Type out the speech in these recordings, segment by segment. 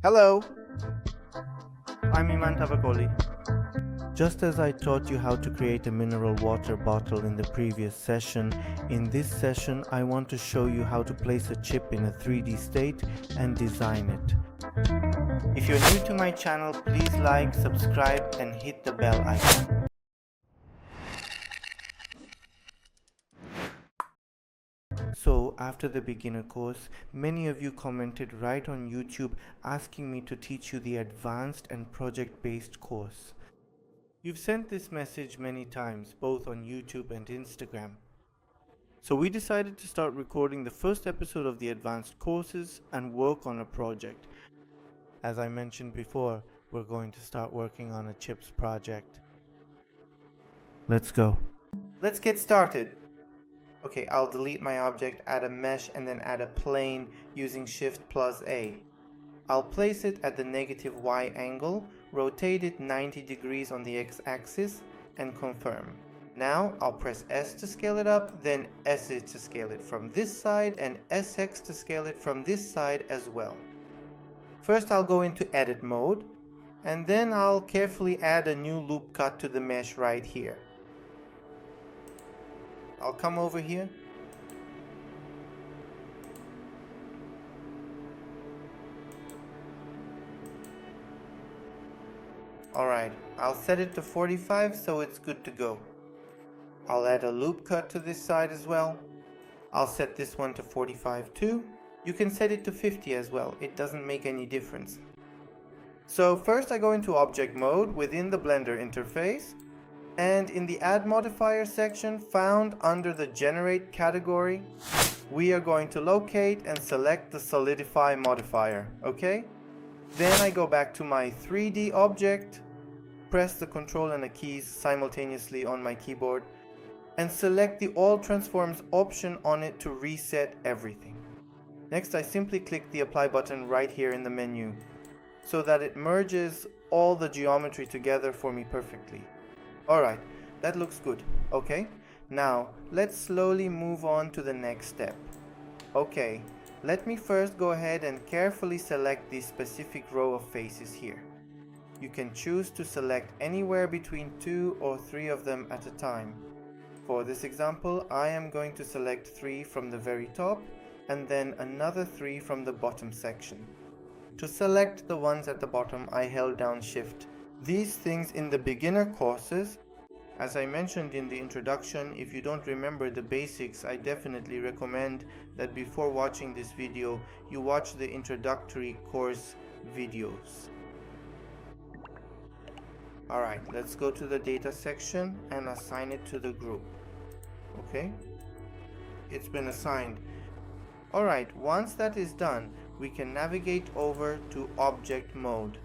Hello, I'm Iman. Just as I taught you how to create a mineral water bottle in the previous session, in this session I want to show you how to place a chip in a 3D state and design it. If you're new to my channel, please like, subscribe and hit the bell icon. So after the beginner course, many of you commented right on YouTube asking me to teach you the advanced and project-based course. You've sent this message many times, both on YouTube and Instagram. So we decided to start recording the first episode of the advanced courses and work on a project. As I mentioned before, we're going to start working on a chips project. Let's go. Let's get started. Okay, I'll delete my object, add a mesh, and then add a plane using Shift+A. I'll place it at the negative Y angle, rotate it 90 degrees on the X-axis, and confirm. Now I'll press S to scale it up, then S to scale it from this side, and SX to scale it from this side as well. First I'll go into edit mode, and then I'll carefully add a new loop cut to the mesh right here. I'll come over here. Alright, I'll set it to 45 so it's good to go. I'll add a loop cut to this side as well. I'll set this one to 45 too. You can set it to 50 as well, it doesn't make any difference. So first I go into object mode within the Blender interface, and in the add modifier section found under the generate category, we are going to locate and select the Solidify modifier, okay? Then I go back to my 3D object, press the control and the keys simultaneously on my keyboard, and select the all transforms option on it to reset everything. Next I simply click the apply button right here in the menu, so that it merges all the geometry together for me perfectly. Alright, that looks good. Okay, now let's slowly move on to the next step. Okay, let me first go ahead and carefully select the specific row of faces here. You can choose to select anywhere between 2 or 3 of them at a time. For this example, I am going to select 3 from the very top and then another 3 from the bottom section. To select the ones at the bottom, I held down Shift. These things in the beginner courses, as I mentioned in the introduction, if you don't remember the basics, I definitely recommend that before watching this video, you watch the introductory course videos. Alright, let's go to the data section and assign it to the group. Okay, it's been assigned. Alright, once that is done, we can navigate over to object mode.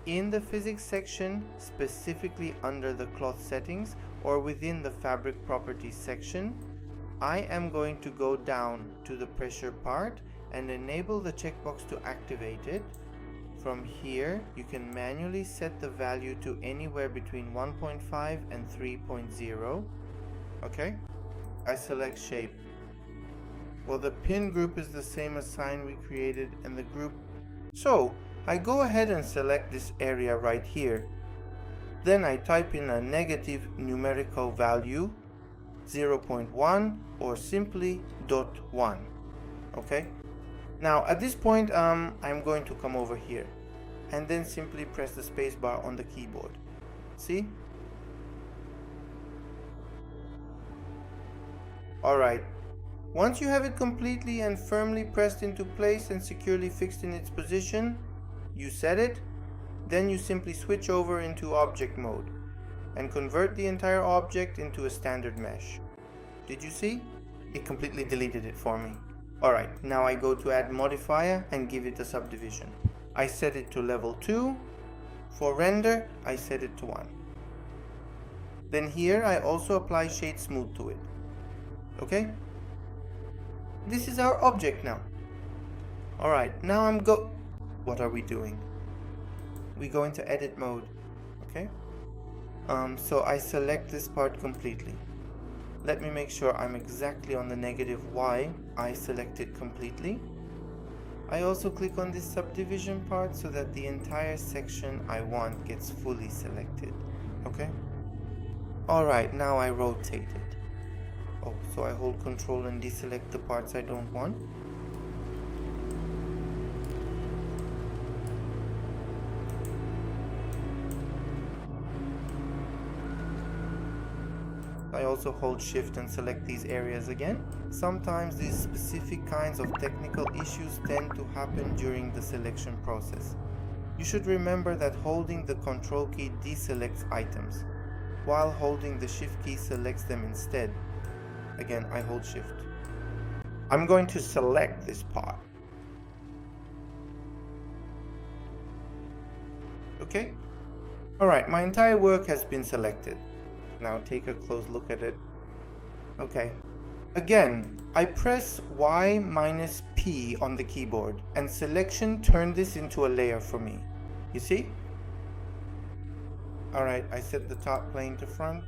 In the physics section, specifically under the cloth settings or within the fabric properties section, I am going to go down to the pressure part and enable the checkbox to activate it. From here, you can manually set the value to anywhere between 1.5 and 3.0. Okay, I select shape. Well, the pin group is the same as sign we created and the group. So I go ahead and select this area right here. Then I type in a negative numerical value, 0.1 or simply .1. Okay. Now at this point, I'm going to come over here and then simply press the spacebar on the keyboard. See? Alright. Once you have it completely and firmly pressed into place and securely fixed in its position, you set it, then you simply switch over into object mode and convert the entire object into a standard mesh. Did you see? It completely deleted it for me. Alright, now I go to add modifier and give it a subdivision. I set it to level 2. For render, I set it to 1. Then here I also apply shade smooth to it. Okay? This is our object now. Alright, now what are we doing? We go into edit mode. Okay? So I select this part completely. Let me make sure I'm exactly on the negative Y. I select it completely. I also click on this subdivision part so that the entire section I want gets fully selected. Okay? Alright, now I rotate it. Oh, so I hold Control and deselect the parts I don't want. I also hold Shift and select these areas again. Sometimes these specific kinds of technical issues tend to happen during the selection process. You should remember that holding the Control key deselects items, while holding the Shift key selects them instead. Again, I hold Shift. I'm going to select this part. Okay? Alright, my entire work has been selected. Now take a close look at it. Okay. Again, I press Y-P on the keyboard and selection turned this into a layer for me. You see? Alright, I set the top plane to front.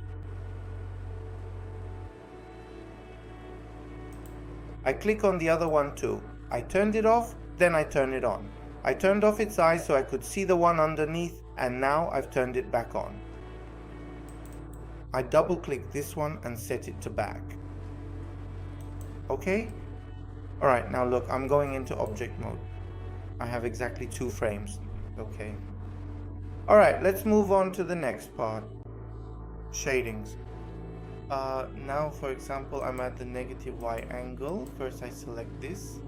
I click on the other one too. I turned it off, then I turn it on. I turned off its eyes so I could see the one underneath, and now I've turned it back on. I double click this one and set it to back. Okay? Alright, now look, I'm going into object mode. I have exactly 2 frames. Okay. Alright, let's move on to the next part. Shadings. Now for example, I'm at the negative Y angle. First I select this.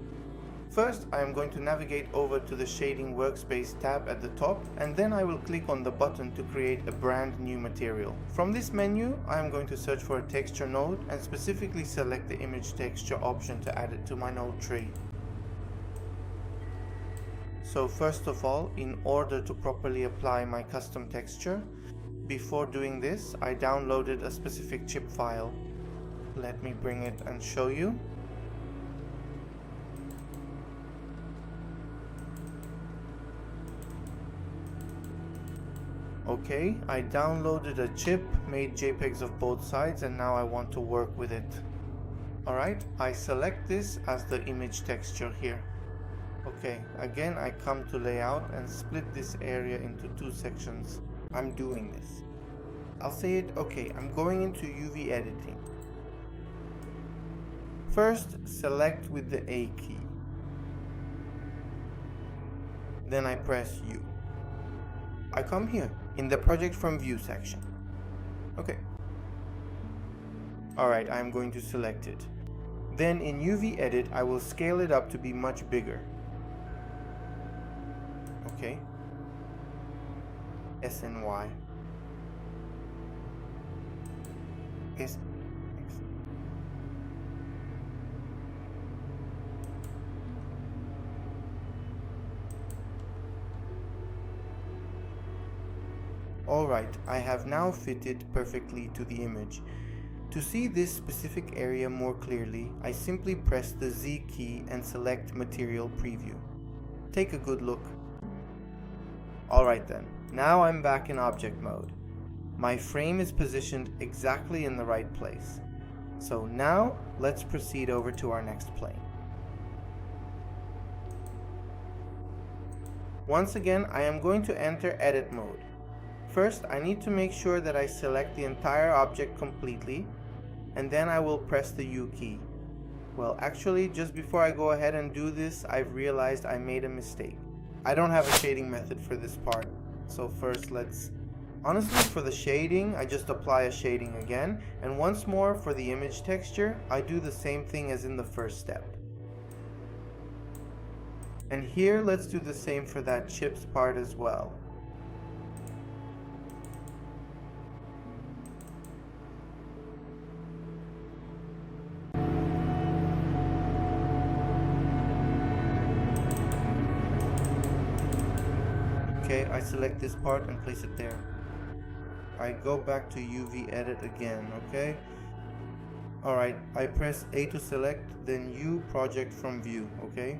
First, I am going to navigate over to the Shading Workspace tab at the top, and then I will click on the button to create a brand new material. From this menu, I am going to search for a texture node and specifically select the image texture option to add it to my node tree. So first of all, in order to properly apply my custom texture, before doing this, I downloaded a specific chip file. Let me bring it and show you. Okay, I downloaded a chip, made JPEGs of both sides, and now I want to work with it. Alright, I select this as the image texture here. Okay, again I come to layout and split this area into 2 sections. I'm doing this. I'll say it, okay, I'm going into UV editing. First, select with the A key. Then I press U. I come here in the project from view section. Okay. Alright, I'm going to select it. Then in UV edit, I will scale it up to be much bigger. Okay. S and Y. S. X. Alright, I have now fitted perfectly to the image. To see this specific area more clearly, I simply press the Z key and select Material Preview. Take a good look. Alright then, now I'm back in object mode. My frame is positioned exactly in the right place. So now, let's proceed over to our next plane. Once again, I am going to enter edit mode. First, I need to make sure that I select the entire object completely, and then I will press the U key. Well, actually, just before I go ahead and do this, I've realized I made a mistake. I don't have a shading method for this part. So first, honestly, for the shading, I just apply a shading again, and once more for the image texture, I do the same thing as in the first step. And here, let's do the same for that chips part as well. Okay, I select this part and place it there. I go back to UV edit again, okay? Alright, I press A to select, then U project from view, okay?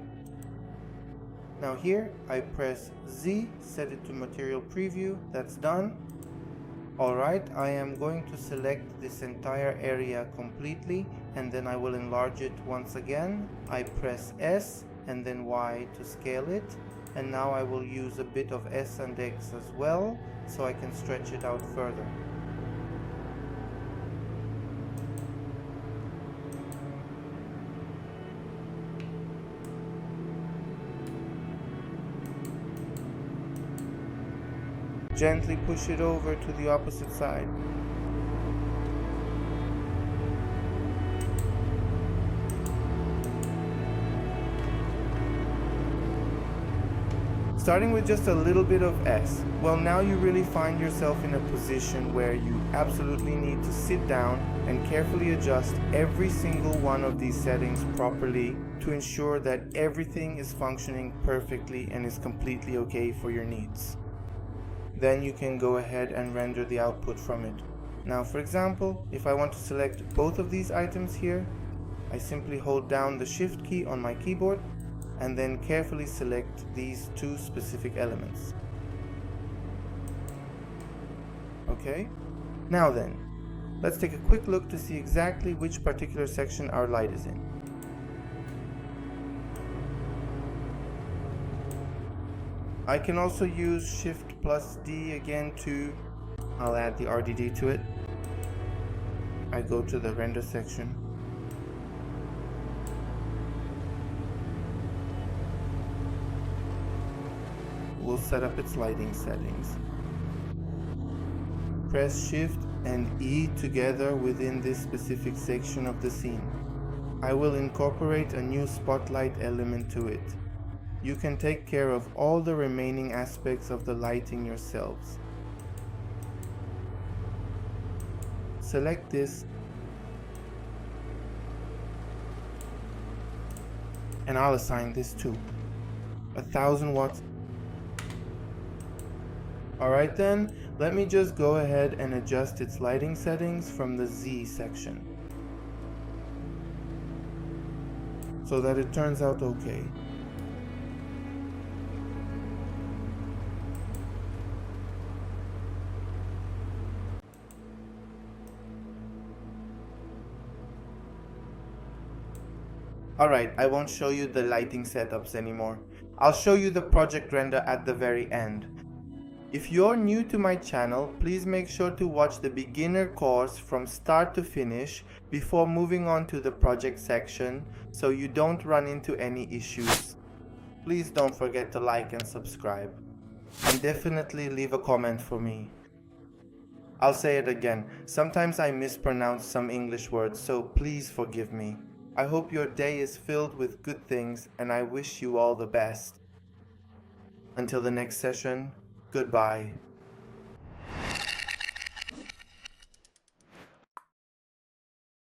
Now here, I press Z, set it to material preview, that's done. Alright, I am going to select this entire area completely, and then I will enlarge it once again. I press S, and then Y to scale it. And now I will use a bit of S and X as well, so I can stretch it out further. Gently push it over to the opposite side. Starting with just a little bit of S, well, now you really find yourself in a position where you absolutely need to sit down and carefully adjust every single one of these settings properly to ensure that everything is functioning perfectly and is completely okay for your needs. Then you can go ahead and render the output from it. Now, for example, if I want to select both of these items here, I simply hold down the Shift key on my keyboard and then carefully select these two specific elements. Okay, now then, let's take a quick look to see exactly which particular section our light is in. I can also use Shift plus D again to, I'll add the RDD to it. I go to the render section. We'll set up its lighting settings. Press Shift and E together within this specific section of the scene. I will incorporate a new spotlight element to it. You can take care of all the remaining aspects of the lighting yourselves. Select this, and I'll assign this to 1000 watts. Alright then, let me just go ahead and adjust its lighting settings from the Z section, so that it turns out okay. Alright, I won't show you the lighting setups anymore. I'll show you the project render at the very end. If you're new to my channel, please make sure to watch the beginner course from start to finish before moving on to the project section so you don't run into any issues. Please don't forget to like and subscribe. And definitely leave a comment for me. I'll say it again, sometimes I mispronounce some English words, so please forgive me. I hope your day is filled with good things and I wish you all the best. Until the next session, goodbye.